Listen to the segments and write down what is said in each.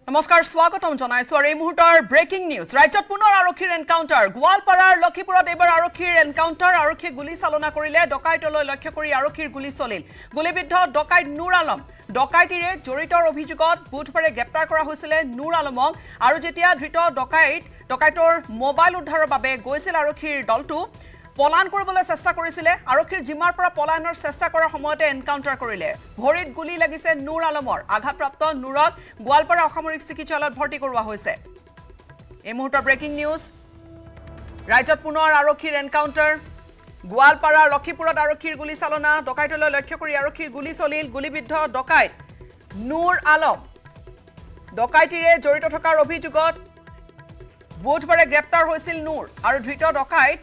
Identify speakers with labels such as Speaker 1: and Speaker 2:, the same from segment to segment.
Speaker 1: নমস্কাৰ স্বাগতম জনাইছো আৰু এই মুহূৰ্তৰ ব্ৰেকিং নিউজ ৰাজ্যত পুনৰ আৰক্ষীৰ এনকাউণ্টাৰ গোৱালপাৰাৰ লক্ষীপুৰত এবাৰ আৰক্ষীৰ এনকাউণ্টাৰ আৰক্ষীয়ে গুলি চালনা কৰিলে ডকাইতলৈ লক্ষ্য কৰি আৰক্ষীৰ গুলি চলিল গুলিবিদ্ধ ডকাইত নুৰ আলম ডকাইতিৰে জড়িতৰ অভিযোগত বুধবাৰে গ্ৰেপ্তাৰ কৰা হৈছিল নুৰ আলমক আৰু যেতিয়া ধৃত ডকাইতৰ মোবাইল উদ্ধাৰৰ বাবে গৈছিল আৰক্ষীৰ দলটো পলান কৰিবলৈ চেষ্টা কৰিছিল আৰক্ষীৰ জিম্মাৰ পৰা পলায়নৰ চেষ্টা কৰাৰ সময়তে এনকাউণ্টাৰ কৰিলে ভৰিত গুলি লাগিছে নুৰ আলমৰ আঘাতপ্ৰাপ্ত নুৰক গোৱালপাৰা অসামৰিক চিকিৎসালয়ত ভৰ্তি কৰোৱা হৈছে এই মুহূৰ্তৰ ব্ৰেকিং নিউজ ৰাজ্যত পুনৰ আৰক্ষীৰ এনকাউণ্টাৰ গোৱালপাৰা লক্ষীপুৰত আৰক্ষীৰ গুলি চালনা ডকাইতলৈ লক্ষ্য কৰি আৰক্ষীৰ গুলি চলিল গুলিবিদ্ধ ডকাইত নুৰ আলম ডকাইতিৰে জড়িত থকাৰ অভিযোগত বুধবাৰে গ্ৰেপ্তাৰ হৈছিল নুৰ আৰু ধৃত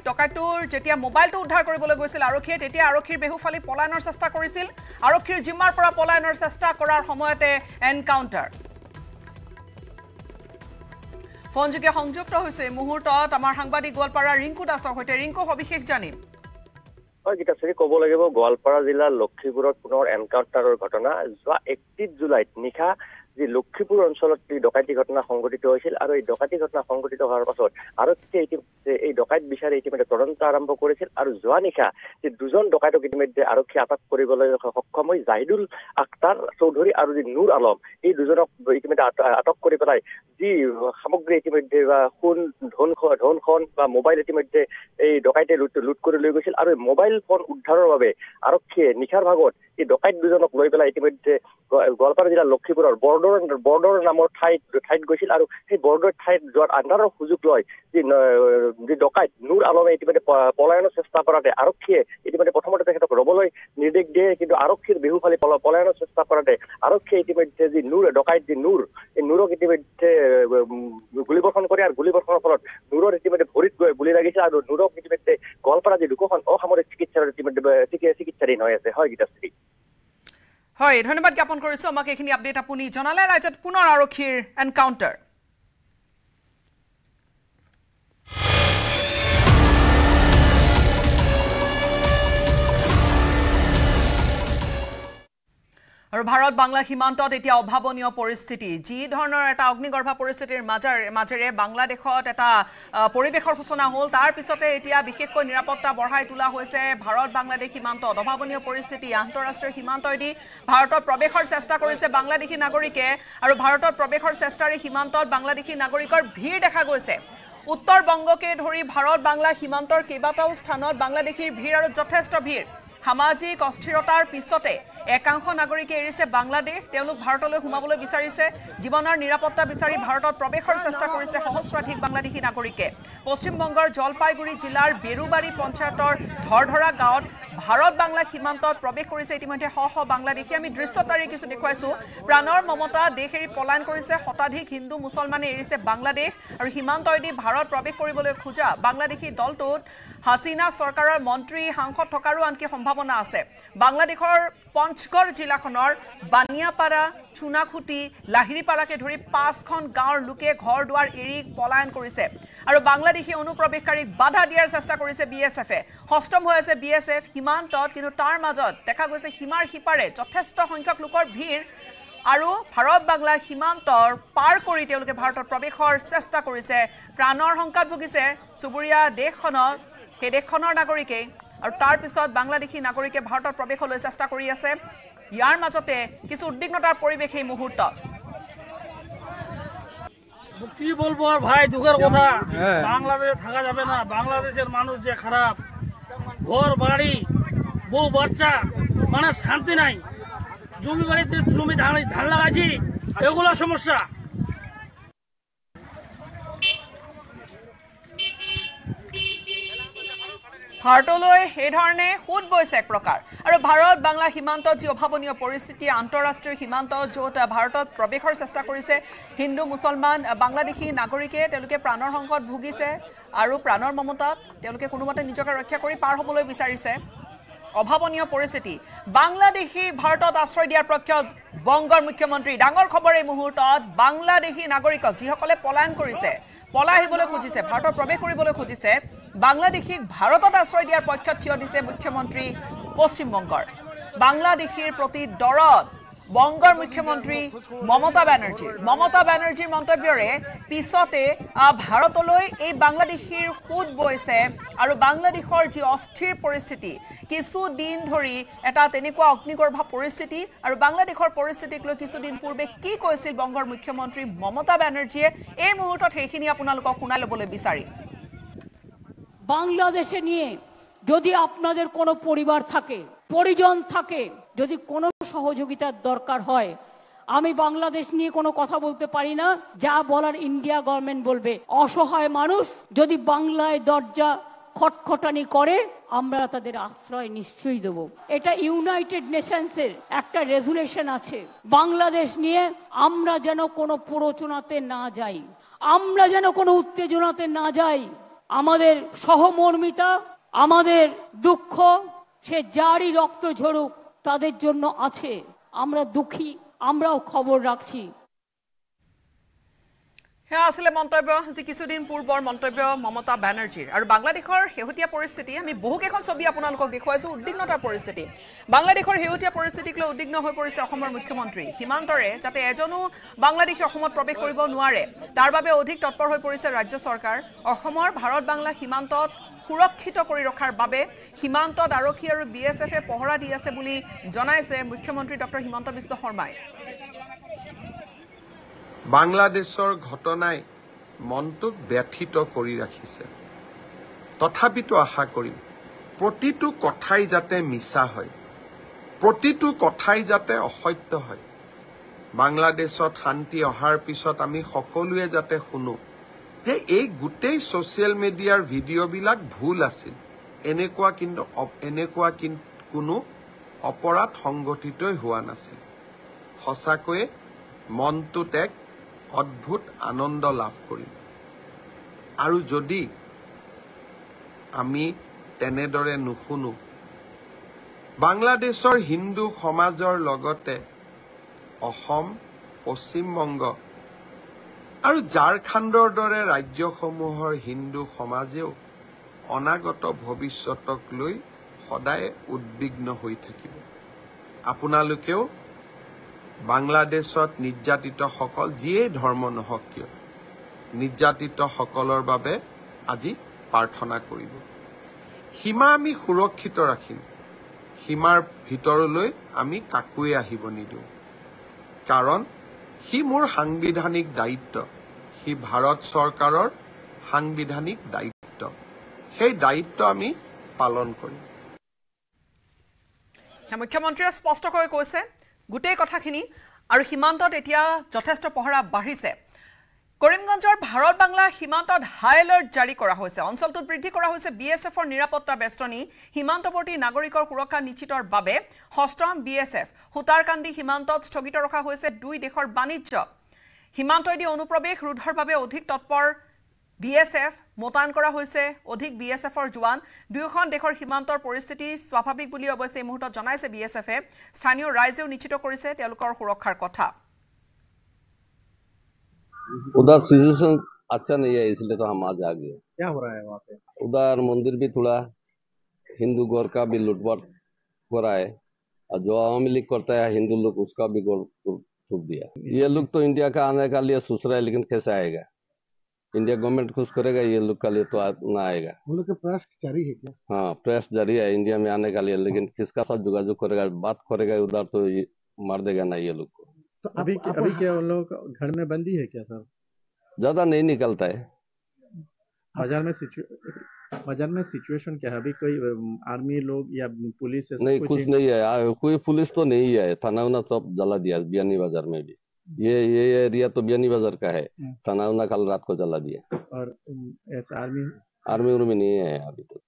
Speaker 1: ডকাইটোৰ যেতিয়া মোবাইলটো উদ্ধাৰ কৰিবলৈ গৈছিল আৰক্ষীয়ে তেতিয়া আৰক্ষীৰ বেহুফালি পলায়নৰ চেষ্টা কৰিছিল আৰক্ষীৰ জিম্মাৰ পৰা পলায়নৰ চেষ্টা কৰাৰ সময়তে এনকাউণ্টাৰ ফোনযোগে সংযুক্ত হৈছে মুহূৰ্তত আমাৰ সাংবাদিক গোৱালপাৰা ৰিংকু দাসৰ সৈতে ৰিংকু সবিশেষ জানিম
Speaker 2: হয় গীতাশ্ৰী ক'ব লাগিব গোৱালপাৰা জিলাৰ লক্ষীপুৰত পুনৰ এনকাউণ্টাৰৰ ঘটনা যোৱা 31 জুলাইত নিশা যে লক্ষীপুৰ অঞ্চলত ডকাইতি ঘটনা সংঘটিত হৈছিল আৰু এই ডকাইতি ঘটনা সংঘটিত হোৱাৰ পাছত আৰক্ষীয়ে এই ডকাইত বিচাৰি ইতিমধ্যে তদন্ত আৰম্ভ কৰিছিল আৰু যোৱা নিশা যে দুজন ডকাইতক ইতিমধ্যে আৰক্ষী আটক কৰিবলৈ সক্ষম হৈ জাহিদুল আখতাৰ চৌধুৰী আৰু যি নুৰ আলম এই দুজনক ইতিমধ্যে আটক কৰি পেলাই যি সামগ্ৰী ইতিমধ্যে বা ধন বা মোবাইল ইতিমধ্যে এই ডকাইতে লুট কৰি লৈ গৈছিল আৰু মোবাইল ফোন উদ্ধাৰৰ বাবে আৰক্ষীয়ে নিশাৰ ভাগত এই ডকাইত দুজনক লৈ পেলাই ইতিমধ্যে গোৱালপাৰা জিলাৰ লক্ষীপুৰৰ বৰ্ডৰ নামৰ ঠাইত গৈছিল আৰু সেই বৰ্ডৰ ঠাইত যোৱাৰ আন্ধাৰৰ সুযোগ লৈ যি ডকাইত নুৰ আলমে ইতিমধ্যে পলায়নৰ চেষ্টা কৰাতে আৰক্ষীয়ে ইতিমধ্যে প্ৰথমতে তেখেতক ৰবলৈ নিৰ্দেশ দিয়ে কিন্তু আৰক্ষীৰ বেহুফালি পলায়নৰ চেষ্টা কৰাতে আৰক্ষীয়ে ইতিমধ্যে যি ডকাইত যি নুৰ এই নুৰক ইতিমধ্যে গুলীবৰ্ষণ কৰে আৰু গুলীবৰ্ষণৰ ফলত নুৰৰ ইতিমধ্যে ভৰিত গুলি লাগিছিল আৰু নুৰক ইতিমধ্যে গোৱালপাৰা যি দুখন অসামৰিক চিকিৎসালয়ত ইতিমধ্যে চিকিৎসাধীন হৈ আছে হয় গীতাশ্ৰী
Speaker 1: হয় ধন্যবাদ জ্ঞাপন কৰিছো আমাক এইখিনি আপডেট আপুনি জনালে ৰাজ্যত পুনৰ আৰক্ষীৰ এনকাউণ্টাৰ আৰু ভাৰত বাংলা সীমান্তত এতিয়া অভাৱনীয় পৰিস্থিতি যি ধৰণৰ এটা অগ্নিগৰ্ভ পৰিস্থিতিৰ মাজেৰে বাংলাদেশত এটা পৰিৱেশৰ সূচনা হ'ল তাৰ পিছতে এতিয়া বিশেষকৈ নিৰাপত্তা বঢ়াই তোলা হৈছে ভাৰত বাংলাদেশ সীমান্তত অভাৱনীয় পৰিস্থিতি আন্তঃৰাষ্ট্ৰীয় সীমান্তইদি ভাৰতত প্ৰৱেশৰ চেষ্টা কৰিছে বাংলাদেশী নাগৰিকে আৰু ভাৰতত প্ৰৱেশৰ চেষ্টাৰে সীমান্তত বাংলাদেশী নাগৰিকৰ ভিৰ দেখা গৈছে উত্তৰ বংগকে ধৰি ভাৰত বাংলা সীমান্তৰ কেইবাটাও স্থানত বাংলাদেশীৰ ভিৰ আৰু যথেষ্ট ভিৰ সামাজিক অস্থিৰতাৰ পিছতে একাংশ নাগৰিকে এৰিছে বাংলাদেশ তেওঁলোক ভাৰতলৈ সোমাবলৈ বিচাৰিছে জীৱনৰ নিৰাপত্তা বিচাৰি ভাৰতত প্ৰৱেশৰ চেষ্টা কৰিছে সহস্ৰাধিক বাংলাদেশী নাগৰিকে পশ্চিম বংগৰ জলপাইগুৰি জিলাৰ বেৰুবাৰী পঞ্চায়তৰ ধৰধৰা গাঁৱত ভাৰত বাংলা সীমান্তত প্ৰৱেশ কৰিছে ইতিমধ্যে শ বাংলাদেশী আমি দৃশ্যতাৰী কিছু দেখুৱাইছো প্ৰাণৰ মমতা দেশ এৰি পলায়ন কৰিছে শতাধিক হিন্দু মুছলমানে এৰিছে বাংলাদেশ আৰু সীমান্তইদি ভাৰত প্ৰৱেশ কৰিবলৈ খোজা বাংলাদেশী দলটোত হাসিনা চৰকাৰৰ মন্ত্ৰী সাংসদ থকাৰো আনকি সম্ভাৱনা আছে বাংলাদেশৰ পঞ্চগড় জিলাখনৰ বানিয়াপাৰা চুনাখুটি লাহিৰিপাৰাকে ধৰি 5খন গাঁৱৰ লোকে ঘৰ দুৱাৰ এৰি পলায়ন কৰিছে আৰু বাংলাদেশী অনুপ্ৰৱেশকাৰীক বাধা দিয়াৰ চেষ্টা কৰিছে বিএছএফে হস্তম হৈ আছে বিএছএফ সীমান্তত কিন্তু তাৰ মাজত দেখা গৈছে সীমাৰ সিপাৰে যথেষ্ট সংখ্যক লোকৰ ভিৰ আৰু ভাৰত বাংলা সীমান্তৰ পাৰ কৰি তেওঁলোকে ভাৰতত প্ৰৱেশৰ চেষ্টা কৰিছে প্ৰাণৰ সংকট ভুগিছে চুবুৰীয়া দেশখনত সেই দেশখনৰ নাগৰিকে আৰু তাৰ পিছত বাংলাদেশী নাগৰিকে ভাৰতত প্ৰৱেশলৈ চেষ্টা কৰি আছে ইয়াৰ মাজতে কিছু উদ্বিগ্নতাৰ পৰিৱেশ এই মুহূৰ্তত
Speaker 3: কি বলবো আর ভাই দুঃখের কথা বাংলাদেশে থাকা যাবে না বাংলাদেশের মানুষ যে খারাপ ঘর বাড়ি বউ বাচ্চা মানে শান্তি নাই জমি বাড়িতে জমি ধান লাগাইছি এগুলো সমস্যা
Speaker 1: ভাৰতলৈ এই ধৰণে সুদ বৈছে এক প্ৰকাৰ আৰু ভাৰত বাংলা সীমান্তত যি অভাৱনীয় পৰিস্থিতি আন্তঃৰাষ্ট্ৰীয় সীমান্তত য'ত ভাৰতত প্ৰৱেশৰ চেষ্টা কৰিছে হিন্দু মুছলমান বাংলাদেশী নাগৰিকে তেওঁলোকে প্ৰাণৰ সংকট ভুগিছে আৰু প্ৰাণৰ মমতাত তেওঁলোকে কোনোমতে নিজকে ৰক্ষা কৰি পাৰ হ'বলৈ বিচাৰিছে অভাৱনীয় পৰিস্থিতি বাংলাদেশী ভাৰতত আশ্ৰয় দিয়াৰ পক্ষত বংগৰ মুখ্যমন্ত্ৰী ডাঙৰ খবৰ এই মুহূৰ্তত বাংলাদেশী নাগৰিকক যিসকলে পলায়ন কৰিছে পলাই আহিবলৈ খুজিছে ভাৰতত প্ৰৱেশ কৰিবলৈ খুজিছে বাংলাদেশীক ভাৰতত আশ্ৰয় দিয়াৰ পক্ষত থিয় দিছে মুখ্যমন্ত্ৰী পশ্চিম বংগৰ বাংলাদেশীৰ প্ৰতি দৰদ বংগৰ মুখ্যমন্ত্ৰী মমতা বেনাৰ্জীৰ মন্তব্যৰে পিছতে ভাৰতলৈ এই বাংলাদেশীৰ সুদ বৈছে আৰু বাংলাদেশৰ যি অস্থিৰ পৰিস্থিতি কিছুদিন ধৰি এটা তেনেকুৱা অগ্নিগৰ্ভ পৰিস্থিতি আৰু বাংলাদেশৰ পৰিস্থিতিক লৈ কিছুদিন পূৰ্বে কি কৈছিল বংগৰ মুখ্যমন্ত্ৰী মমতা বেনাৰ্জীয়ে এই মুহূৰ্তত সেইখিনি আপোনালোকক শুনাই ল'বলৈ বিচাৰি
Speaker 4: বাংলাদেশে নিয়ে যদি আপনাদের কোনো পরিবার থাকে পরিজন থাকে যদি কোনো সহযোগিতার দরকার হয় আমি বাংলাদেশ নিয়ে কোনো কথা বলতে পারি না যা বলার ইন্ডিয়া গভর্নমেন্ট বলবে অসহায় মানুষ যদি বাংলায় দরজা খটখটানি করে আমরা তাদের আশ্রয় নিশ্চয়ই দেব এটা ইউনাইটেড নেশনসের একটা রেজুলেশন আছে বাংলাদেশ নিয়ে আমরা যেন কোনো প্ররোচনাতে না যাই আমরা যেন কোনো উত্তেজনাতে না যাই আমাদের সহমর্মিতা আমাদের দুঃখ সে যারই রক্ত ঝরুক তাদের জন্য আছে আমরা দুঃখী আমরাও খবর রাখছি
Speaker 1: হ্যাঁ আসলে মন্তব্য যে কিছুদিন পূৰ্বৰ মন্তব্য মমতা বেনাৰ্জীৰ আৰু বাংলাদেশৰ শেহতীয়া পৰিস্থিতি আমি বহুকেইখন ছবি আপোনালোকক দেখুৱাইছো উদ্বিগ্নতাৰ পৰিস্থিতি বাংলাদেশৰ শেহতীয়া পৰিস্থিতিক লৈ উদ্বিগ্ন হৈ পৰিছে অসমৰ মুখ্যমন্ত্ৰী সীমান্তৰে যাতে এজনো বাংলাদেশী অসমত প্ৰৱেশ কৰিব নোৱাৰে তাৰ বাবে অধিক তৎপৰ হৈ পৰিছে ৰাজ্য চৰকাৰ অসমৰ ভাৰত বাংলা সীমান্তত সুৰক্ষিত কৰি ৰখাৰ বাবে সীমান্তত আৰক্ষী আৰু বিএছএফে পহৰা দি আছে বুলি জনাইছে মুখ্যমন্ত্ৰী ডক্টৰ হিমন্ত বিশ্ব শৰ্মাই
Speaker 5: বাংলাদেশৰ ঘটনাই মনটোক ব্যথিত কৰি ৰাখিছে তথাপিতো আশা কৰিম প্ৰতিটো কথাই যাতে মিছা হয় প্ৰতিটো কথাই যাতে অসত্য হয় বাংলাদেশত শান্তি অহাৰ পিছত আমি সকলোৱে যাতে শুনো যে এই গোটেই সোশ্যাল মিডিয়াৰ ভিডিঅ'বিলাক ভুল আছিল এনেকুৱা কোনো অপৰাধ সংগঠিতই হোৱা নাছিল সঁচাকৈয়ে মনটোত এক অদ্ভুত আনন্দ লাভ কৰিম আৰু যদি আমি তেনেদৰে নুশুনো বাংলাদেশৰ হিন্দু সমাজৰ লগতে অসম পশ্চিম বংগ আৰু ঝাৰখণ্ডৰ দৰে ৰাজ্যসমূহৰ হিন্দু সমাজেও অনাগত ভৱিষ্যতক লৈ সদায় উদ্বিগ্ন হৈ থাকিব আপোনালোকেও বাংলাদেশত নিৰ্যাতিতসকল যিয়েই ধৰ্ম নহওক কিয় নিৰ্যাতিতসকলৰ বাবে আজি প্ৰাৰ্থনা কৰিব সীমা আমি সুৰক্ষিত ৰাখিম সীমাৰ ভিতৰলৈ আমি কাকোৱে আহিব নিদিওঁ কাৰণ সি মোৰ সাংবিধানিক দায়িত্ব সি ভাৰত চৰকাৰৰ সাংবিধানিক দায়িত্ব সেই দায়িত্ব আমি পালন কৰিম
Speaker 1: মুখ্যমন্ত্ৰীয়ে স্পষ্টকৈ কৈছে গোটেই কথাখিনি আৰু সীমান্তত এতিয়া যথেষ্ট পহৰা বাঢ়িছে কৰিমগঞ্জৰ ভাৰত বাংলা সীমান্তত হাই এলাৰ্ট জাৰি কৰা হৈছে অঞ্চলটোত বৃদ্ধি কৰা হৈছে বিএছএফৰ নিৰাপত্তা বেষ্টনী সীমান্তৱৰ্তী নাগৰিকৰ সুৰক্ষা নিশ্চিতৰ বাবে ষষ্ঠম বিএছএফ সুতাৰকান্দি সীমান্তত স্থগিত ৰখা হৈছে দুই দেশৰ বাণিজ্য সীমান্তইদি অনুপ্ৰৱেশ ৰোধৰ বাবে অধিক তৎপৰ বিএছএফ মোতায়েন কৰা হৈছে অধিক বিএছএফৰ জোৱান দুয়োখন দেশৰ সীমান্তৰ পৰিস্থিতি স্বাভাৱিক বুলি অৱশ্যে এই মুহূৰ্তত জনাইছে বিএছএফে স্থানীয় ৰাইজেও নিশ্চিত কৰিছে তেওঁলোকৰ সুৰক্ষাৰ কথা
Speaker 6: उधर सिचुएशन अच्छा नहीं है इसलिए तो हम आज आ गए
Speaker 7: क्या हो रहा है वहाँ पे
Speaker 6: उधर मंदिर भी थोड़ा हिंदू गौर का भी लूटपाट हो रहा है और जो आवामी लीग करता है हिंदू लोग उसका भी गौर छूट दिया ये लोग तो इंडिया का आने का लिए सोच रहा है लेकिन कैसे आएगा इंडिया गवर्नमेंट खुश करेगा ये लोग का लिए तो ना आएगा
Speaker 7: हम लोग का प्रयास जारी है क्या
Speaker 6: हाँ प्रयास जारी है इंडिया में आने का लिए लेकिन किसका साथ जोगाजोग करेगा बात करेगा उधर तो मार देगा ना ये लोग को
Speaker 7: तो अभी क्या उन लोगों का घर में बंदी है क्या सर
Speaker 6: ज्यादा नहीं निकलता है
Speaker 7: बाजार में सिचुएशन क्या है अभी कोई आर्मी लोग या पुलिस
Speaker 6: नहीं कुछ नहीं है कोई पुलिस तो नहीं है थाना उना सब जला दिया बियानी बाजार में भी ये एरिया तो बियानी बाजार का है थाना उना कल रात को जला दिया
Speaker 7: और
Speaker 6: आर्मी उर्मी नहीं है अभी तक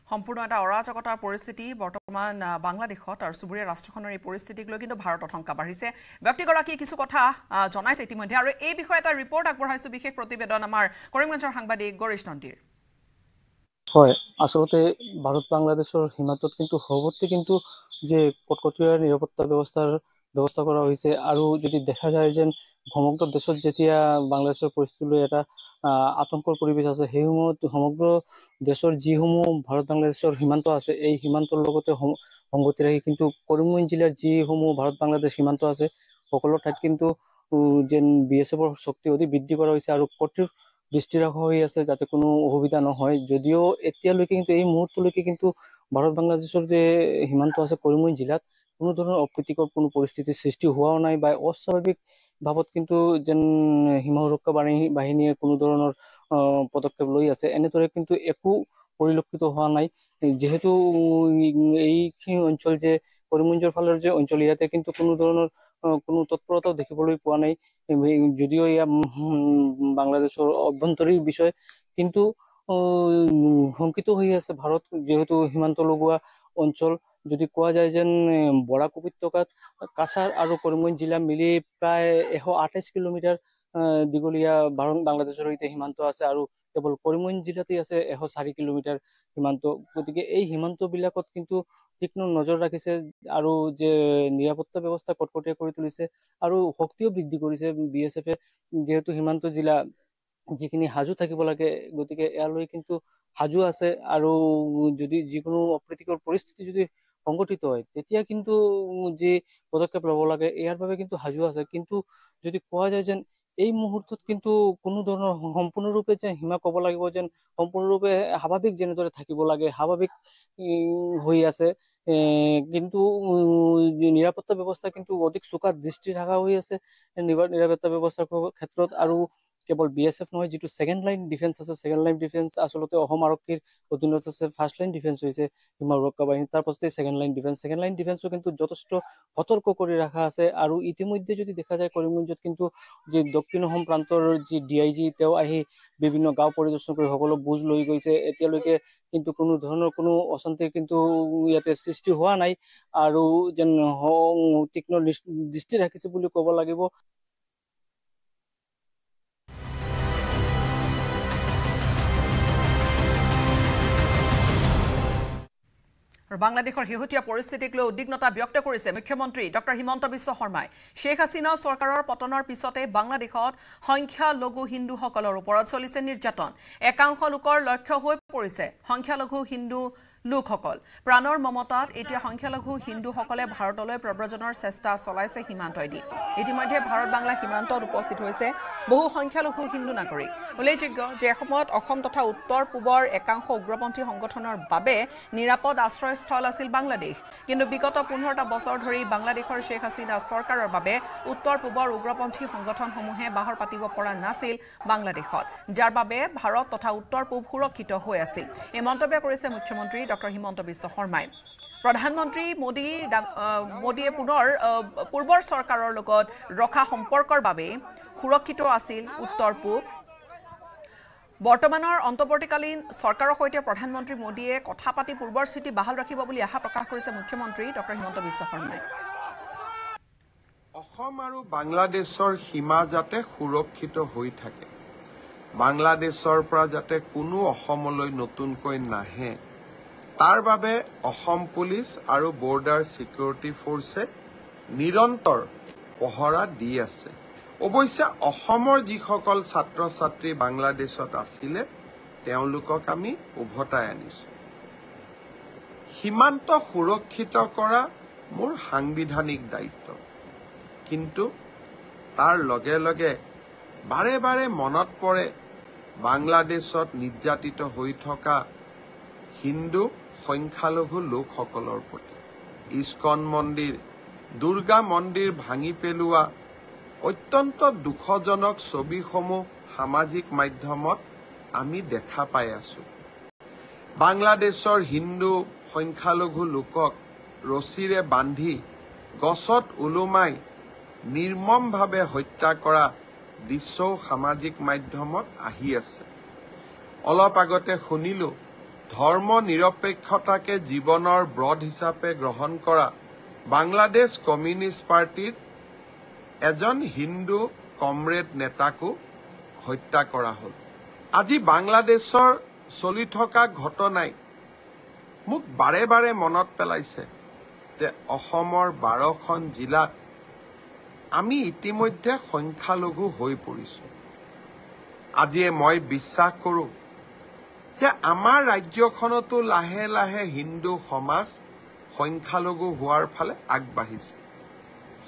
Speaker 1: সম্পূৰ্ণ এটা অৰাজকতাৰ পৰিস্থিতি বৰ্তমান বাংলাদেশত আৰু চুবুৰীয়া ৰাষ্ট্ৰখনৰ এই পৰিস্থিতিক লৈ কিন্তু ভাৰতত শংকা বাঢ়িছে ব্যক্তিগৰাকীয়ে কিছু কথা জনাইছে ইতিমধ্যে আৰু এই বিষয়ে এটা ৰিপৰ্ট আগবঢ়াইছো বিশেষ প্ৰতিবেদন আমাৰ কৰিমগঞ্জৰ সাংবাদিক গৰিশ নন্দীৰ
Speaker 8: হয় আসলতে ভারত বাংলাদেশের সীমান্তত কিন্তু সর্বত্র কিন্তু যে কটকটীয়া নিরাপত্তা ব্যবস্থা করা হয়েছে আর যদি দেখা যায় যে সমগ্র দেশত যেতিয়া বাংলাদেশের পরিস্থিতি এটা আতঙ্কৰ পৰিবেশ আছে সেই সময়ত সমগ্ৰ দেশৰ যিসমূহ ভাৰত বাংলাদেশৰ সীমান্ত আছে এই সীমান্তৰ লগতে সংগতি ৰাখি কিন্তু কৰিমগঞ্জ জিলাৰ যিসমূহ ভাৰত বাংলাদেশ সীমান্ত আছে সকলো ঠাইত কিন্তু যেন BSFৰ শক্তি অধিক বৃদ্ধি কৰা হৈছে আৰু কঠোৰ দৃষ্টি ৰখা হৈ আছে যাতে কোনো অসুবিধা নহয়। যদিও এতিয়ালৈকে কিন্তু এই মুহূৰ্তলৈকে কিন্তু ভাৰত বাংলাদেশৰ যে সীমান্ত আছে কৰিমগঞ্জ জিলাত কোনো ধৰণৰ অপ্ৰীতিকৰ কোনো পৰিস্থিতিৰ সৃষ্টি হোৱাও নাই বা অস্বাভাৱিক ভাৱত কিন্তু যেন সীমা সুৰক্ষা বাহিনীয়ে কোনো ধৰণৰ পদক্ষেপ লৈ আছে এনেদৰে কিন্তু একো পৰিলক্ষিত হোৱা নাই। যেহেতু এইখিনি অঞ্চল যে কৰিমগঞ্জৰ ফালৰ যে অঞ্চল ইয়াতে কিন্তু কোনো ধৰণৰ কোনো তৎপৰতাও দেখিবলৈ পোৱা নাই। যদিও এয়া বাংলাদেশৰ অভ্যন্তৰীণ বিষয় কিন্তু শংকিত হৈ আছে ভাৰত যেহেতু সীমান্ত লগোৱা অঞ্চল। যদি কোৱা যায় যেন বৰাক উপত্যকাত কাছাৰ আৰু কৰিমগঞ্জ জিলা মিলি প্ৰায় 128 কিলোমিটাৰ দীঘলীয়া ভাৰত বাংলাদেশৰ সৈতে সীমান্ত আছে আৰু কেৱল কৰিমগঞ্জ জিলাতে আছে 104 কিলোমিটাৰ সীমান্ত। গতিকে এই সীমান্ত বিলাকত কিন্তু তীক্ষ্ণ নজৰ ৰাখিছে আৰু যে নিৰাপত্তা ব্যৱস্থা কটকটীয়া কৰি তুলিছে আৰু শক্তিও বৃদ্ধি কৰিছে BSFে। যেহেতু সীমান্ত জিলা যিখিনি সাজু থাকিব লাগে গতিকে ইয়ালৈ কিন্তু সাজু আছে আৰু যদি যিকোনো অপ্ৰীতিকৰ পৰিস্থিতি যদি সংগঠিত হয় তেতিয়া কিন্তু যে পদক্ষেপ ল'ব লাগে ইয়াৰ বাবে কিন্তু সাজু আছে। কিন্তু যদি কোৱা যায় যেন এই মুহূৰ্তত কিন্তু কোনো ধৰণৰ সম্পূৰ্ণৰূপে যে সীমা ক'ব লাগিব যেন সম্পূৰ্ণৰূপে স্বাভাৱিক যেনেদৰে থাকিব লাগে স্বাভাৱিক হৈ আছে কিন্তু নিৰাপত্তা ব্যৱস্থা কিন্তু অধিক চোকা দৃষ্টি থকা হৈ আছে নিৰাপত্তা ব্যৱস্থাৰ ক্ষেত্ৰত। আৰু কেৱল BSF নহয় যিটো ছেকেণ্ড লাইন ডিফেন্স আছে ছেকেণ্ড লাইন ডিফেন্স আচলতে অসম আৰক্ষীৰ অধীনত আছে। ফাৰ্ষ্ট লাইন ডিফেন্স হৈছে সীমা সুৰক্ষা বাহিনী তাৰ পাছতে ছেকেণ্ড লাইন ডিফেন্সো কিন্তু যথেষ্ট সতৰ্ক কৰি ৰখা আছে। আৰু ইতিমধ্যে যদি দেখা যায় কৰিমগঞ্জত কিন্তু যি দক্ষিণ অসম প্ৰান্তৰ যি DIG তেওঁ আহি বিভিন্ন গাঁও পৰিদৰ্শন কৰি সকলো বুজ লৈ গৈছে। এতিয়ালৈকে কিন্তু কোনো ধৰণৰ কোনো অশান্তি কিন্তু ইয়াতে সৃষ্টি হোৱা নাই আৰু যেন তীক্ষ্ণ দৃষ্টি ৰাখিছে বুলি ক'ব লাগিব।
Speaker 1: বাংলাদেশৰ শেহতীয়া পৰিস্থিতিক লৈ উদ্বিগ্নতা ব্যক্ত কৰিছে মুখ্যমন্ত্ৰী ডক্টৰ হিমন্ত বিশ্ব শৰ্মাই। শেখ হাছিনা চৰকাৰৰ পতনৰ পিছতে বাংলাদেশত সংখ্যালঘু হিন্দুসকলৰ ওপৰত চলিছে নিৰ্যাতন। একাংশ লোকৰ লক্ষ্য হৈ পৰিছে সংখ্যালঘু হিন্দু লোকসকল। প্ৰাণৰ মমতাত এতিয়া সংখ্যালঘু হিন্দুসকলে ভাৰতলৈ প্ৰব্ৰজনৰ চেষ্টা চলাইছে সীমান্তইদি। ইতিমধ্যে ভাৰত বাংলা সীমান্তত উপস্থিত হৈছে বহু সংখ্যালঘু হিন্দু নাগৰিক। উল্লেখযোগ্য যে এসময়ত অসম তথা উত্তৰ পূবৰ একাংশ উগ্ৰপন্থী সংগঠনৰ বাবে নিৰাপদ আশ্ৰয়স্থল আছিল বাংলাদেশ। কিন্তু বিগত 15টা বছৰ ধৰি বাংলাদেশৰ শেখ হাছিনা চৰকাৰৰ বাবে উত্তৰ পূবৰ উগ্ৰপন্থী সংগঠনসমূহে বাহৰ পাতিব পৰা নাছিল বাংলাদেশত, যাৰ বাবে ভাৰত তথা উত্তৰ পূব সুৰক্ষিত হৈ আছিল। এই মন্তব্য কৰিছে মুখ্যমন্ত্ৰী ডক্টৰ হিমন্ত বিশ্ব শৰ্মাই। প্ৰধানমন্ত্ৰী মোদীয়ে পুনৰ পূৰ্বৰ চৰকাৰৰ লগত ৰখা সম্পৰ্কৰ বাবে সুৰক্ষিত আছিল উত্তৰ পূব। বৰ্তমানৰ অন্তৱৰ্তীকালীন চৰকাৰৰ সৈতে প্ৰধানমন্ত্ৰী মোদীয়ে কথা পাতি পূৰ্বৰ স্থিতি বাহাল ৰাখিব বুলি আশা প্ৰকাশ কৰিছে মুখ্যমন্ত্ৰী ডক্টৰ হিমন্ত বিশ্ব শৰ্মাই।
Speaker 5: অসম আৰু বাংলাদেশৰ সীমা যাতে সুৰক্ষিত হৈ থাকে, বাংলাদেশৰ পৰা যাতে কোনো অসমলৈ নতুনকৈ নাহে তাৰ বাবে অসম পুলিচ আৰু বৰ্ডাৰ সিকিউৰিটি ফৰ্চে নিৰন্তৰ পহৰা দি আছে। অৱশ্যে অসমৰ যিসকল ছাত্ৰ ছাত্ৰী বাংলাদেশত আছিলে তেওঁলোকক আমি উভতাই আনিছো। সীমান্ত সুৰক্ষিত কৰা মোৰ সাংবিধানিক দায়িত্ব, কিন্তু তাৰ লগে লগে বাৰে বাৰে মনত পৰে বাংলাদেশত নিৰ্যাতিত হৈ থকা হিন্দু সংখ্যালঘু লোকসকলৰ প্ৰতি। ইস্কন মন্দিৰ, দুৰ্গা মন্দিৰ ভাঙি পেলোৱা অত্যন্ত দুখজনক ছবিসমূহ সামাজিক মাধ্যমত আমি দেখা পাই আছো। বাংলাদেশৰ হিন্দু সংখ্যালঘু লোকক ৰছীৰে বান্ধি গছত ওলোমাই নিৰ্মমভাৱে হত্যা কৰা দৃশ্যও সামাজিক মাধ্যমত আহি আছে। অলপ আগতে শুনিলো ধৰ্ম নিৰপেক্ষতাকে জীৱনৰ ব্ৰত হিচাপে গ্ৰহণ কৰা বাংলাদেশ কমিউনিষ্ট পাৰ্টিৰ এজন হিন্দু কমৰেড নেতাকো হত্যা কৰা হ'ল। আজি বাংলাদেশৰ চলি থকা ঘটনাই মোক বাৰে বাৰে মনত পেলাইছে যে অসমৰ 12খন জিলাত আমি ইতিমধ্যে সংখ্যালঘু হৈ পৰিছো। আজিয়ে মই বিশ্বাস কৰোঁ যে আমাৰ ৰাজ্যখনতো লাহে লাহে হিন্দু সমাজ সংখ্যালঘু হোৱাৰ ফালে আগবাঢ়িছে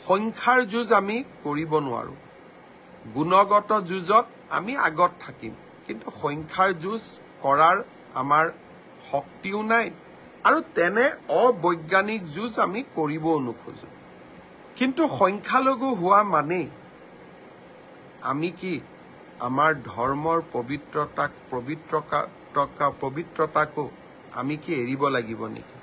Speaker 5: সংখ্যাৰ যুঁজ আমি কৰিব নোৱাৰো গুণগত যুঁজত আমি আগত থাকিম কিন্তু সংখ্যাৰ যুঁজ কৰাৰ আমাৰ শক্তিও নাই আৰু তেনে অবৈজ্ঞানিক যুঁজ আমি কৰিবও নোখোজো কিন্তু সংখ্যালঘু হোৱা মানে আমি কি আমাৰ ধৰ্মৰ পবিত্ৰতাকো আমি কি এৰিব লাগিব নেকি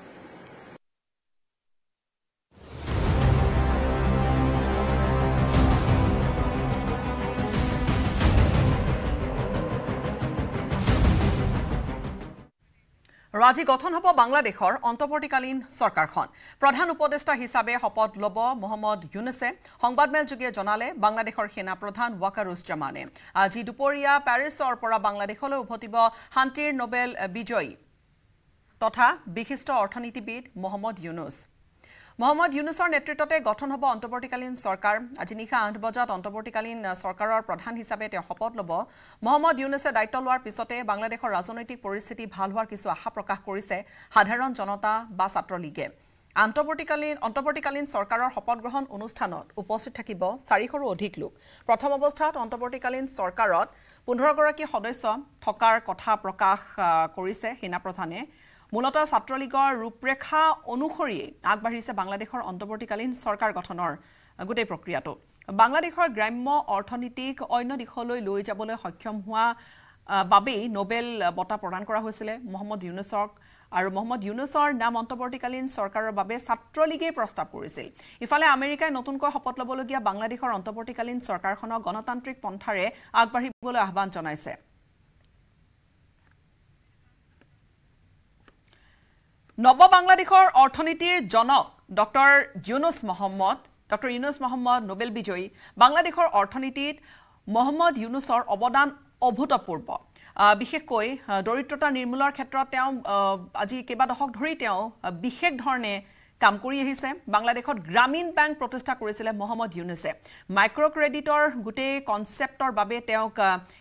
Speaker 1: আজি গঠন হ'ব বাংলাদেশৰ অন্তৰ্বৰ্তীকালীন চৰকাৰখন প্ৰধান উপদেষ্টা হিচাপে শপত ল'ব মোহাম্মদ ইউনুছে সংবাদমেলযোগে জনালে বাংলাদেশৰ সেনা প্ৰধান ৱাকাৰুজ্জামানে আজি দুপৰীয়া পেৰিছৰ পৰা বাংলাদেশলৈ উভতিব শান্তিৰ নোবেল বিজয়ী তথা বিশিষ্ট অৰ্থনীতিবিদ মোহাম্মদ ইউনুছ মোহাম্মদ ইউনুছৰ নেতৃত্বতে গঠন হ'ব অন্তৰ্বৰ্তীকালীন চৰকাৰ আজি নিশা 8 বজাত অন্তৰ্বৰ্তীকালীন চৰকাৰৰ প্ৰধান হিচাপে তেওঁ শপত ল'ব মোহাম্মদ ইউনুছে দায়িত্ব লোৱাৰ পিছতে বাংলাদেশৰ ৰাজনৈতিক পৰিস্থিতি ভাল হোৱাৰ কিছু আশা প্ৰকাশ কৰিছে সাধাৰণ জনতা বা ছাত্ৰ লীগে অন্তৰ্বৰ্তীকালীন চৰকাৰৰ শপত গ্ৰহণ অনুষ্ঠানত উপস্থিত থাকিব 400ৰো অধিক লোক প্ৰথম অৱস্থাত অন্তৰ্বৰ্তীকালীন চৰকাৰত 15 গৰাকী সদস্য থকাৰ কথা প্ৰকাশ কৰিছে সেনা প্ৰধানে মূলত ছাত্ৰ লীগৰ ৰূপৰেখা অনুসৰি আগবাঢ়িছে বাংলাদেশৰ অন্তৰ্বৰ্তীকালীন চৰকাৰ গঠনৰ গোটেই প্ৰক্ৰিয়াটো বাংলাদেশৰ গ্ৰাম্য অৰ্থনীতিক অন্য দিশলৈ লৈ যাবলৈ সক্ষম হোৱা বাবেই নোবেল বঁটা প্ৰদান কৰা হৈছিল মোহাম্মদ ইউনুছক আৰু মোহাম্মদ ইউনুছৰ নাম অন্তৰ্বৰ্তীকালীন চৰকাৰৰ বাবে ছাত্ৰ লীগে প্ৰস্তাৱ কৰিছিল ইফালে আমেৰিকাই নতুনকৈ শপত ল'বলগীয়া বাংলাদেশৰ অন্তৰ্বৰ্তীকালীন চৰকাৰখনক গণতান্ত্ৰিক পন্থাৰে আগবাঢ়িবলৈ আহ্বান জনাইছে নব বাংলাদেশৰ অৰ্থনীতিৰ জনক ডক্টৰ ইউনুছ মহম্মদ নোবেল বিজয়ী বাংলাদেশৰ অৰ্থনীতিত মোহাম্মদ ইউনুছৰ অৱদান অভূতপূৰ্ব বিশেষকৈ দৰিদ্ৰতা নিৰ্মূলৰ ক্ষেত্ৰত তেওঁ আজি কেইবা দশক ধৰি তেওঁ বিশেষ ধৰণে কাম কৰি আহিছে বাংলাদেশত গ্ৰামীণ বেংক প্ৰতিষ্ঠা কৰিছিল মোহাম্মদ ইউনুছে মাইক্ৰ ক্ৰেডিটৰ গোটেই কনসেপ্টৰ বাবে তেওঁক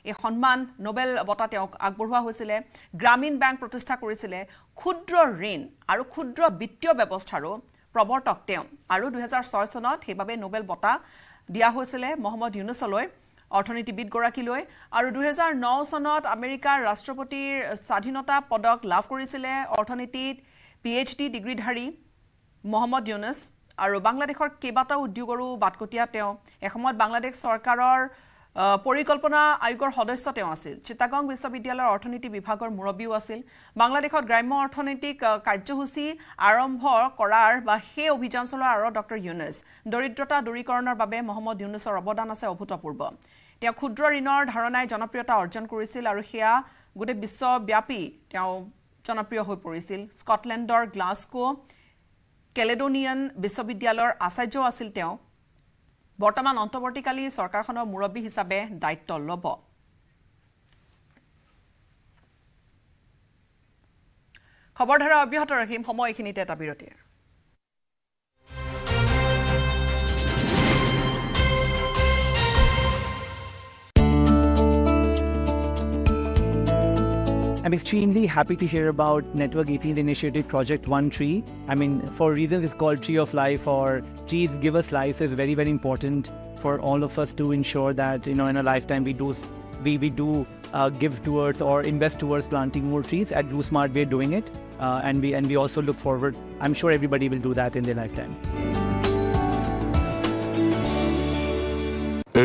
Speaker 1: এই সন্মান নোবেল বঁটা তেওঁক আগবঢ়োৱা হৈছিল গ্ৰামীণ বেংক প্ৰতিষ্ঠা কৰিছিল ক্ষুদ্ৰ ঋণ আৰু ক্ষুদ্ৰ বিত্তীয় ব্যৱস্থাৰো প্ৰৱৰ্তক তেওঁ আৰু 2006 চনত সেইবাবে নোবেল বঁটা দিয়া হৈছিল মোহাম্মদ ইউনুছলৈ অৰ্থনীতিবিদ গৰাকীলৈ আৰু 2009 চনত আমেৰিকাৰ ৰাষ্ট্ৰপতিৰ স্বাধীনতা পদক লাভ কৰিছিল অৰ্থনীতিত PhD ডিগ্ৰীধাৰী মোহাম্মদ ইউনুছ আৰু বাংলাদেশৰ কেইবাটাও উদ্যোগৰো বাটকটীয়া তেওঁ এসময়ত বাংলাদেশ চৰকাৰৰ পৰিকল্পনা আয়োগৰ সদস্য তেওঁ আছিল চিটাগং বিশ্ববিদ্যালয়ৰ অৰ্থনীতি বিভাগৰ মুৰব্বীও আছিল বাংলাদেশত গ্ৰাম্য অৰ্থনৈতিক কাৰ্যসূচী আৰম্ভ কৰাৰ বা সেই অভিযান চলোৱাৰ আৰু ডক্টৰ ইউনুছ দৰিদ্ৰতা দূৰীকৰণৰ বাবে মোহাম্মদ ইউনুছৰ অৱদান আছে অভূতপূৰ্ব তেওঁ ক্ষুদ্ৰ ঋণৰ ধাৰণাই জনপ্ৰিয়তা অৰ্জন কৰিছিল আৰু সেয়া গোটেই বিশ্বব্যাপী তেওঁ জনপ্ৰিয় হৈ পৰিছিল স্কটলেণ্ডৰ গ্লাছগো কেলেডোনিয়ান বিশ্ববিদ্যালয়ৰ আচাৰ্য আছিল তেওঁ বৰ্তমান অন্তৰ্বৰ্তীকালীন চৰকাৰখনৰ মুৰব্বী হিচাপে দায়িত্ব ল'ব খবৰধাৰা অব্যাহত ৰাখিম সময়খিনিতে এটা বিৰতিৰ
Speaker 9: I'm extremely happy to hear about Network 18's initiative Project One Tree. I mean, for reasons it's called Tree of Life or Trees Give Us Life is very, very important for all of us to ensure that, you know, in a lifetime we do give towards or invest towards planting more trees. At DoSmart we're doing it and we also look forward. I'm sure everybody will do that in their lifetime.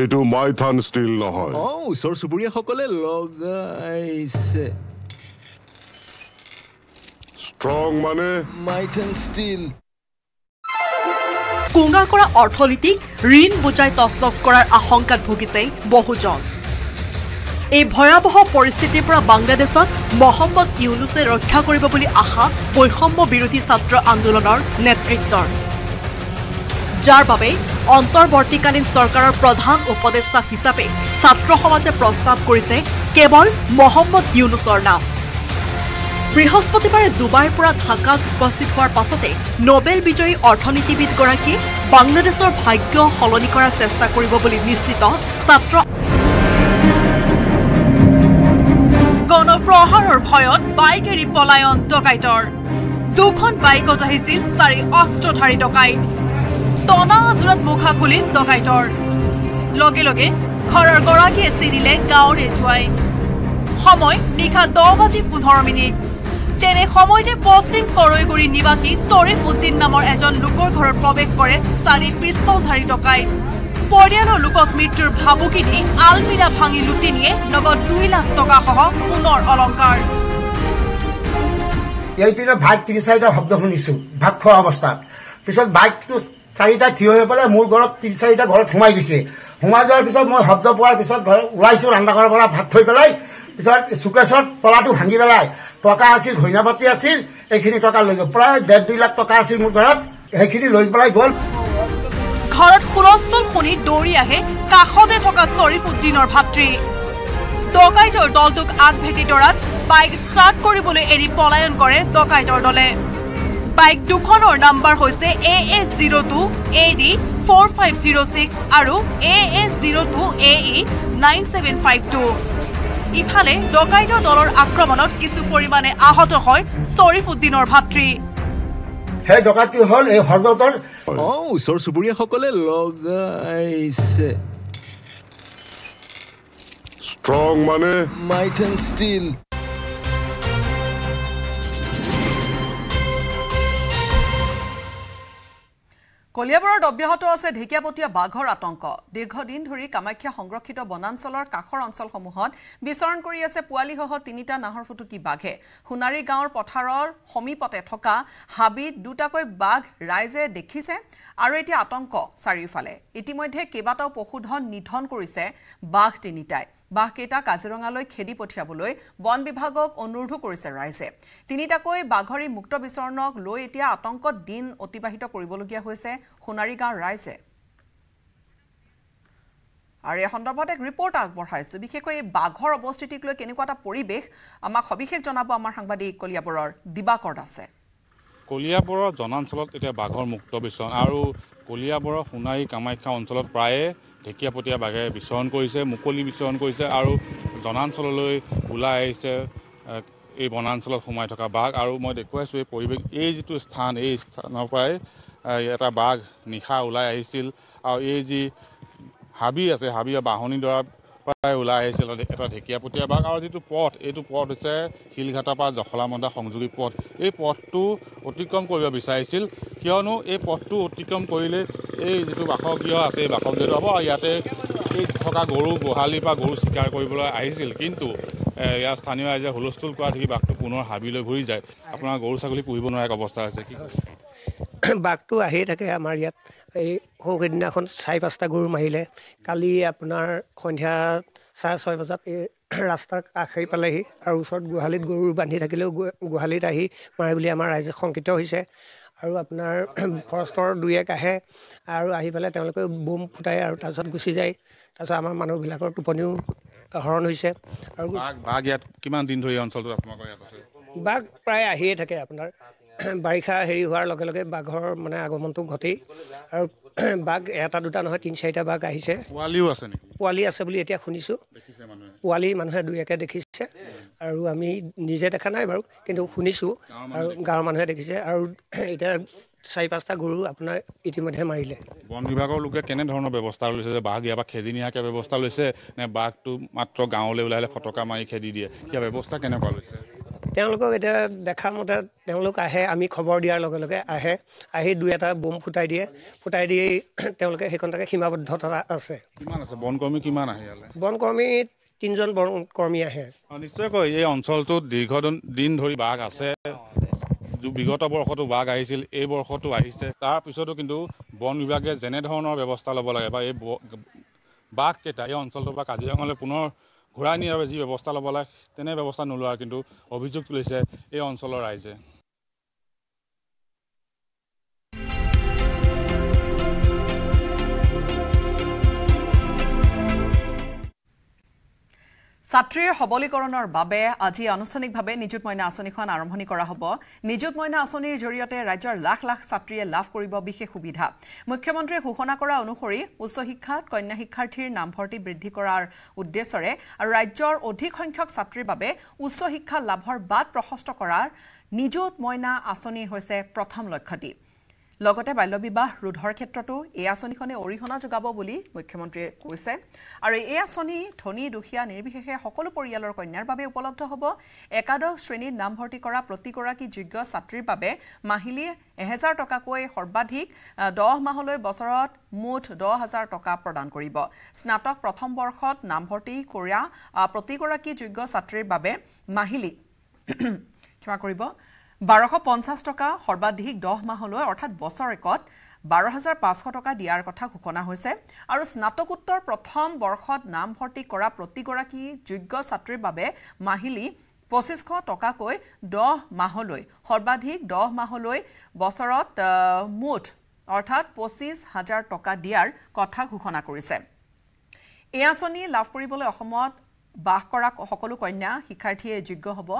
Speaker 10: এইটো Maithon steel নহয়
Speaker 11: ওচৰ চুবুৰীয়াসকলে লগাইছে
Speaker 10: strong মানে
Speaker 11: Maithon steel
Speaker 12: কুঙা কৰা অৰ্থনীতিক ঋণ বুজাই তছনছ কৰাৰ আশংকাত ভুগিছে বহুজন এই ভয়াবহ পৰিস্থিতিৰ পৰা বাংলাদেশক মোহাম্মদ ইউনুছে ৰক্ষা কৰিব বুলি আশা বৈষম্য বিৰোধী ছাত্ৰ আন্দোলনৰ নেতৃত্বৰ যাৰ বাবে অন্তৰ্বৰ্তীকালীন চৰকাৰৰ প্ৰধান উপদেষ্টা হিচাপে ছাত্ৰ সমাজে প্ৰস্তাৱ কৰিছে কেৱল মোহাম্মদ ইউনুছৰ নাম বৃহস্পতিবাৰে ডুবাইৰ পৰা ঢাকাত উপস্থিত হোৱাৰ পাছতে নোবেল বিজয়ী অৰ্থনীতিবিদগৰাকীয়ে বাংলাদেশৰ ভাগ্য সলনি কৰাৰ চেষ্টা কৰিব বুলি নিশ্চিত ছাত্ৰ গণপ্ৰহাৰৰ ভয়ত বাইক এৰি পলায়ন ডকাইতৰ দুখন বাইকত আহিছিল 4 অস্ত্ৰধাৰী ডকাইত টনা আধুৰাত মুখা খুলিল ডকাইতৰ লগে লগে ঘৰৰ গৰাকীয়ে চিনিলে গাঁৱৰে জোৱাই সময় নিশা 10:15 তেনে সময়তে পশ্চিম কৰৈগুৰি নিবাসী শ্বৰীফ উদ্দিন নামৰ এজন লোকৰ ঘৰত প্ৰৱেশ কৰে 4 পিস্তলধাৰী ডকাইত পৰিয়ালৰ লোকক মৃত্যুৰ ভাবুকি দি আলমিৰা ভাঙি লুটি নিয়ে নগদ 2 লাখ টকা সহ সোণৰ অলংকাৰ
Speaker 13: এই পিছত ভাগ 3-4টা শব্দ শুনিছো ভাত খোৱা অৱস্থাত পিছত বাইকটো 4টা থিয় হৈ পেলাই মোৰ ঘৰত 3-4টা ঘৰত সোমাই গৈছে সোমাই যোৱাৰ পিছত মই শব্দ পোৱাৰ পিছত ঘৰ ওলাইছো ৰান্ধাঘৰৰ পৰা ভাত থৈ পেলাই পিছত সুকেশৰ তলাটো ভাঙি পেলাই টকা আছিল ঘৈণাপাতি আছিল এইখিনি টকা লৈ গ'ল প্ৰায় 1.5-2 লাখ টকা আছিল মোৰ ঘৰত সেইখিনি লৈ পেলাই গ'ল
Speaker 12: ঘৰত হুলস্থুল শুনি দৌৰি আহে কাষতে থকা শ্বৰীফ উদ্দিনৰ ভাতৃ ডকাইতৰ দলটোক আগভেটি দৰাত বাইক ষ্টাৰ্ট কৰিবলৈ এৰি পলায়ন কৰে ডকাইতৰ দলে বাইক দুখনৰ নাম্বাৰ হৈছে AS02 AD 4506 আৰু AS02 AE 9752 ইফালে ডকাইতৰ দলৰ আক্ৰমণত কিছু পৰিমাণে আহত হয় শ্বৰীফ উদ্দিনৰ ভাতৃ
Speaker 13: সেই ডকাইতি হ'ল এই হৰজতৰ
Speaker 11: ওচৰ চুবুৰীয়াসকলে লগাইছে
Speaker 10: ষ্ট্ৰং মানে
Speaker 11: মাইট এণ্ড ষ্টীল
Speaker 1: কলিয়াবৰত অব্যাহত আছে ঢেকিয়াপতীয়া বাঘৰ আতংক দীৰ্ঘদিন ধৰি কামাখ্যা সংৰক্ষিত বনাঞ্চলৰ কাষৰ অঞ্চলসমূহত বিচৰণ কৰি আছে পোৱালিসহ 3টা নাহৰফুটুকী বাঘে সোণাৰী গাঁৱৰ পথাৰৰ সমীপতে থকা হাবিত 2টাকৈ বাঘ ৰাইজে দেখিছে আৰু এতিয়া আতংক চাৰিওফালে ইতিমধ্যে কেইবাটাও পশুধন নিধন কৰিছে বাঘ 3টাই বাঘকেইটা কাজিৰঙালৈ খেদি পঠিয়াবলৈ বন বিভাগক অনুৰোধ কৰিছে ৰাইজে 3টাকৈ বাঘৰি মুক্ত বিচৰণক লৈ এতিয়া আতংকত দিন অতিবাহিত কৰিবলগীয়া হৈছে সোণাৰী গাঁৱৰ ৰাইজে আৰু এই সন্দৰ্ভত এক ৰিপৰ্ট আগবঢ়াইছো বিশেষকৈ এই বাঘৰ অৱস্থিতিক লৈ কেনেকুৱা এটা পৰিৱেশ আমাক সবিশেষ জনাব আমাৰ সাংবাদিক কলিয়াবৰৰ দিবাকৰ দাসে
Speaker 14: কলিয়াবৰৰ জনাঞ্চলত এতিয়া বাঘৰ মুক্ত বিচৰণ আৰু কলিয়াবৰৰ সোণাৰী কামাখ্যা অঞ্চলত প্ৰায়ে ঢেকিয়াপতীয়া বাঘে বিচৰণ কৰিছে মুকলি বিচৰণ কৰিছে আৰু জনাঞ্চললৈ ওলাই আহিছে এই বনাঞ্চলত সোমাই থকা বাঘ আৰু মই দেখুৱাইছোঁ এই পৰিৱেশ এই যিটো স্থান এই স্থানৰ পৰাই এটা বাঘ নিশা ওলাই আহিছিল আৰু এই যি হাবি আছে হাবি বাহনী দ্বাৰা প্ৰায় ওলাই আহিছিল এটা ঢেকিয়াপতীয়া বাঘ আৰু যিটো পথ এইটো পথ হৈছে শিলঘাটাৰ পৰা জখলামন্দা সংযোগী পথ এই পথটো অতিক্ৰম কৰিব বিচাৰিছিল কিয়নো এই পথটো অতিক্ৰম কৰিলে এই যিটো বাসগৃহ আছে এই বাসগৃহটো হ'ব ইয়াতে এই থকা গৰু গোহালিৰ পৰা গৰু চিকাৰ কৰিবলৈ আহিছিল কিন্তু ইয়াৰ স্থানীয় ৰাইজে হুলস্থুল কৰা দেখি বাঘটো পুনৰ হাবিলৈ ঘূৰি যায় আপোনাৰ গৰু ছাগলী পুহিব নোৱাৰা এক অৱস্থা হৈছে কি
Speaker 15: বাঘটো আহিয়ে থাকে আমাৰ ইয়াত এই সেইদিনাখন 4-5টা গৰু মাৰিলে কালি আপোনাৰ সন্ধিয়া 6:30 বজাত এই ৰাস্তাৰ কাষেই পালেহি আৰু ওচৰত গোহালিত গৰু বান্ধি থাকিলেও গোহালিত আহি মাৰে বুলি আমাৰ ৰাইজে শংকিত হৈছে আৰু আপোনাৰ ফৰেষ্টৰ 2-1 আহে আৰু আহি পেলাই তেওঁলোকে বোম ফুটাই আৰু তাৰপিছত গুচি যায় তাৰপিছত আমাৰ মানুহবিলাকৰ টোপনিও হৰণ হৈছে আৰু
Speaker 14: বাঘ ইয়াত কিমান দিন ধৰি অঞ্চলটোত আপোনালোকৰ ইয়াত আছে
Speaker 15: বাঘ প্ৰায় আহিয়ে থাকে আপোনাৰ বাৰিষা হেৰি হোৱাৰ লগে লগে বাঘৰ মানে আগমনটো ঘটেই আৰু বাঘ 1-2টা নহয় 3-4টা বাঘ আহিছে
Speaker 14: পোৱালিও আছে নেকি
Speaker 15: পোৱালি আছে বুলি এতিয়া শুনিছোঁ
Speaker 14: দেখিছে মানুহে
Speaker 15: পোৱালি মানুহে 2-1 দেখিছে আৰু আমি নিজে দেখা নাই বাৰু কিন্তু শুনিছোঁ আৰু গাঁৱৰ মানুহে দেখিছে আৰু এতিয়া 4-5টা গৰু আপোনাৰ ইতিমধ্যে মাৰিলে
Speaker 14: বন বিভাগৰ লোকে কেনেধৰণৰ ব্যৱস্থা লৈছে যে বাঘ ইয়াৰ পৰা খেদি নিয়াকৈ ব্যৱস্থা লৈছে নে বাঘটো মাত্ৰ গাঁৱলৈ ওলাই আহিলে ফটকা মাৰি খেদি দিয়ে ইয়াৰ ব্যৱস্থা কেনেকুৱা লৈছে
Speaker 15: তেওঁলোকক এতিয়া দেখা মতে তেওঁলোক আহে আমি খবৰ দিয়াৰ লগে লগে আহি 2-এটা বোম ফুটাই দি তেওঁলোকে সেইখনটাকে সীমাবদ্ধতা আছে
Speaker 14: কিমান আছে বনকৰ্মী কিমান আহে ইয়ালৈ
Speaker 15: বনকৰ্মী 3জন বনকৰ্মী আহে
Speaker 14: নিশ্চয়কৈ এই অঞ্চলটোত দীৰ্ঘদিন ধৰি বাঘ আছে বিগত বৰ্ষতো বাঘ আহিছিল এই বৰ্ষতো আহিছে তাৰপিছতো কিন্তু বন বিভাগে যেনেধৰণৰ ব্যৱস্থা ল'ব লাগে বা এই বাঘকেইটা এই অঞ্চলটোৰ পৰা কাজিৰঙালৈ পুনৰ ঘূৰাই নিয়াৰ বাবে যি ব্যৱস্থা ল'ব লাগে তেনে ব্যৱস্থা নোলোৱাৰ কিন্তু অভিযোগ তুলিছে এই অঞ্চলৰ ৰাইজে
Speaker 1: ছাত্ৰীৰ সবলীকৰণৰ বাবে আজি আনুষ্ঠানিকভাৱে নিযুত মইনা আঁচনিখন আৰম্ভণি কৰা হ'ব। নিযুত মইনা আঁচনিৰ জৰিয়তে ৰাজ্যৰ লাখ লাখ ছাত্ৰীয়ে লাভ কৰিব বিশেষ সুবিধা। মুখ্যমন্ত্ৰীয়ে ঘোষণা কৰা অনুসৰি উচ্চ শিক্ষাত কন্যা শিক্ষাৰ্থীৰ নামভৰ্তি বৃদ্ধি কৰাৰ উদ্দেশ্যৰে আৰু ৰাজ্যৰ অধিক সংখ্যক ছাত্ৰীৰ বাবে উচ্চ শিক্ষা লাভৰ বাট প্ৰশস্ত কৰাৰ নিযুত মইনা আঁচনিৰ হৈছে প্ৰথম লক্ষ্যটি। লগতে বাল্য বিবাহ ৰোধৰ ক্ষেত্ৰতো এই আঁচনিখনে অৰিহণা যোগাব বুলি মুখ্যমন্ত্ৰীয়ে কৈছে। আৰু এই আঁচনি ধনী দুখীয়া নিৰ্বিশেষে সকলো পৰিয়ালৰ কন্যাৰ বাবে উপলব্ধ হ'ব। একাদশ শ্ৰেণীত নামভৰ্তি কৰা প্ৰতিগৰাকী যোগ্য ছাত্ৰীৰ বাবে মাহিলী 1000 টকাকৈ সৰ্বাধিক 10 মাহলৈ বছৰত মুঠ 10,000 টকা প্ৰদান কৰিব। স্নাতক প্ৰথম বৰ্ষত নামভৰ্তি কৰা প্ৰতিগৰাকী যোগ্য ছাত্ৰীৰ বাবে মাহিলী 1250 টকা সৰ্বাধিক 10 মাহলৈ অৰ্থাৎ বছৰেকত 12,500 টকা দিয়াৰ কথা ঘোষণা হৈছে। আৰু স্নাতকোত্তৰ প্ৰথম বৰ্ষত নামভৰ্তি কৰা প্ৰতিগৰাকী যোগ্য ছাত্ৰীৰ বাবে মাহিলী 2500 টকাকৈ 10 মাহলৈ সৰ্বাধিক 10 মাহলৈ বছৰত মুঠ অৰ্থাৎ 25,000 টকা দিয়াৰ কথা ঘোষণা কৰিছে। এই আঁচনি লাভ কৰিবলৈ অসমত বাস কৰা সকলো কন্যা শিক্ষাৰ্থীয়ে যোগ্য হ'ব।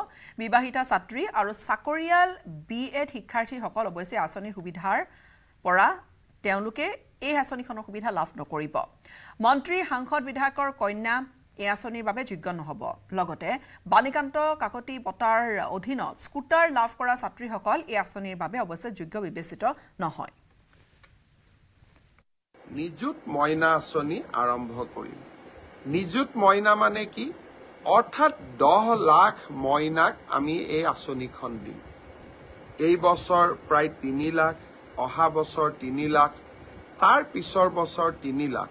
Speaker 1: বিবাহিতা ছাত্ৰী আৰু চাকৰিয়াল BEd শিক্ষাৰ্থীসকল অৱশ্যে আঁচনিৰ সুবিধাৰ পৰা তেওঁলোকে এই আঁচনিখনৰ সুবিধা লাভ নকৰিব। মন্ত্ৰী সাংসদ বিধায়কৰ কন্যা এই আঁচনিৰ বাবে যোগ্য নহ'ব। লগতে বাণীকান্ত কাকতি বঁটাৰ অধীনত স্কুটাৰ লাভ কৰা ছাত্ৰীসকল এই আঁচনিৰ বাবে অৱশ্যে যোগ্য বিবেচিত নহয়।
Speaker 5: নিযুত মইনা আঁচনি আৰম্ভ কৰিম। নিযুত মইনা মানে কি? অৰ্থাৎ 10 লাখ মইনাক আমি এই আঁচনিখন দিম। এই বছৰ প্ৰায় 3 লাখ, অহা বছৰ 3 লাখ, তাৰ পিছৰ বছৰ 3 লাখ।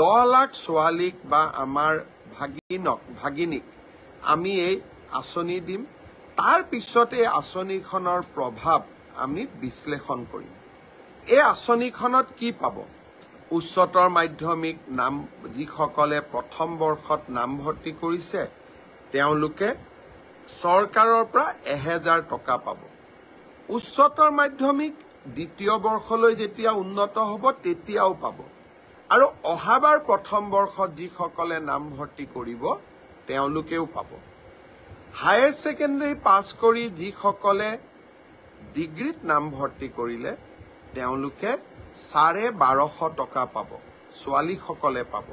Speaker 5: 10 লাখ ছোৱালীক বা আমাৰ ভাগিনীক আমি এই আঁচনি দিম। তাৰ পিছত এই আঁচনিখনৰ প্ৰভাৱ আমি বিশ্লেষণ কৰিম। এই আঁচনিখনত কি পাব? উচ্চতৰ মাধ্যমিক নাম যিসকলে প্ৰথম বৰ্ষত নামভৰ্তি কৰিছে তেওঁলোকে চৰকাৰৰ পৰা 1000 টকা পাব। উচ্চতৰ মাধ্যমিক দ্বিতীয় বৰ্ষলৈ যেতিয়া উন্নত হ'ব তেতিয়াও পাব। আৰু অহাবাৰ প্ৰথম বৰ্ষত যিসকলে নামভৰ্তি কৰিব তেওঁলোকেও পাব। হায়াৰ ছেকেণ্ডাৰী পাছ কৰি যিসকলে ডিগ্ৰীত নামভৰ্তি কৰিলে তেওঁলোকে 1250 টকা পাব। ছোৱালীসকলে পাব।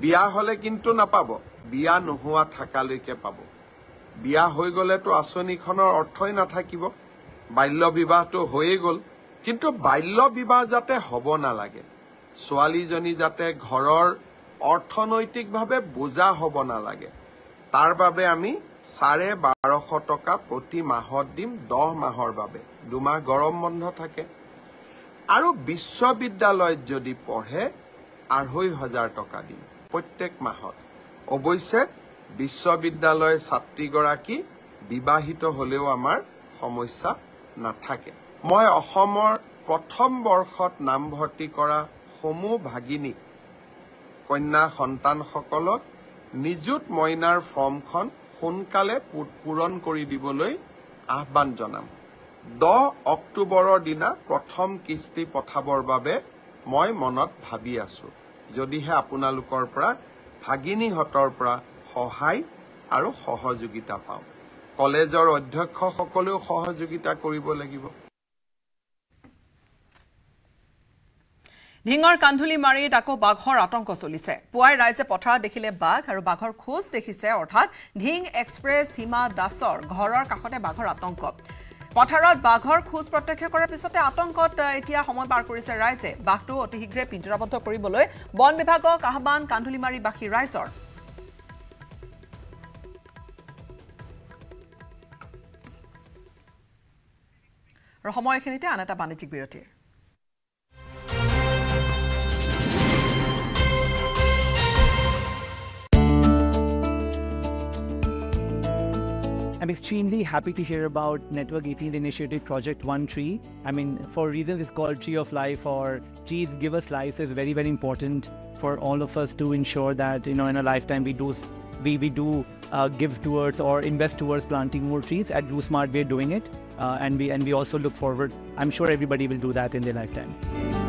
Speaker 5: বিয়া হলে কিন্তু নাপাব। বিয়া নোহোৱা থাকালৈকে পাব। বিয়া হৈ গলেতো আঁচনিখনৰ অৰ্থই নাথাকিব। বাল্য বিবাহটো হৈয়ে গ'ল। কিন্তু বাল্য বিবাহ যাতে হ'ব নালাগে, ছোৱালীজনী যাতে ঘৰৰ অৰ্থনৈতিকভাৱে বোজা হ'ব নালাগে, তাৰ বাবে আমি 1250 টকা প্ৰতি মাহত দিম 10 মাহৰ বাবে। 2 মাহ গৰম বন্ধ থাকে। আৰু বিশ্ববিদ্যালয়ত যদি পঢ়ে 2500 টকা দিম প্ৰত্যেক মাহত। অৱশ্যে বিশ্ববিদ্যালয়ৰ ছাত্ৰীগৰাকী বিবাহিত হলেও আমাৰ সমস্যা নাথাকে। মই অসমৰ প্ৰথম বৰ্ষত নামভৰ্তি কৰা সমূহ ভাগিনী কন্যা সন্তানসকলক নিযুত মইনাৰ ফৰ্মখন সোনকালে পূৰণ কৰি দিবলৈ আহ্বান জনাম। 10 অক্টোবৰৰ দিনা প্ৰথম কিস্তি পঠাবৰ বাবে মই মনত ভাবি আছো। যদিহে আপোনালোকৰ পৰা ভাগিনীহঁতৰ পৰা সহায় আৰু সহযোগিতা পাওঁ। কলেজৰ অধ্যক্ষসকলেও সহযোগিতা কৰিব লাগিব।
Speaker 1: ঢিঙৰ কান্ধুলিমাৰীত আকৌ বাঘৰ আতংক চলিছে। পুৱাই ৰাইজে পথাৰত দেখিলে বাঘ আৰু বাঘৰ খোজ দেখিছে। অৰ্থাৎ ঢিং এক্সপ্ৰেছ সীমা দাসৰ ঘৰৰ কাষতে বাঘৰ আতংক। পথাৰত বাঘৰ খোজ প্ৰত্যক্ষ কৰাৰ পিছতে আতংকত এতিয়া সময় পাৰ কৰিছে ৰাইজে। বাঘটো অতি শীঘ্ৰে পিঞ্জৰাবদ্ধ কৰিবলৈ বন বিভাগক আহ্বান কান্ধুলিমাৰীবাসী ৰাইজৰ। আৰু সময়খিনিতে আন এটা বাণিজ্যিক বিৰতিৰ।
Speaker 9: I'm extremely happy to hear about Network 18 initiative Project One Tree. I mean, for reasons it's called Tree of Life, or trees give us life, is very, very important for all of us to ensure that, you know, in a lifetime we do give towards or invest towards planting more trees. At DoSmart, we're doing it, and we also look forward. I'm sure everybody will do that in their lifetime.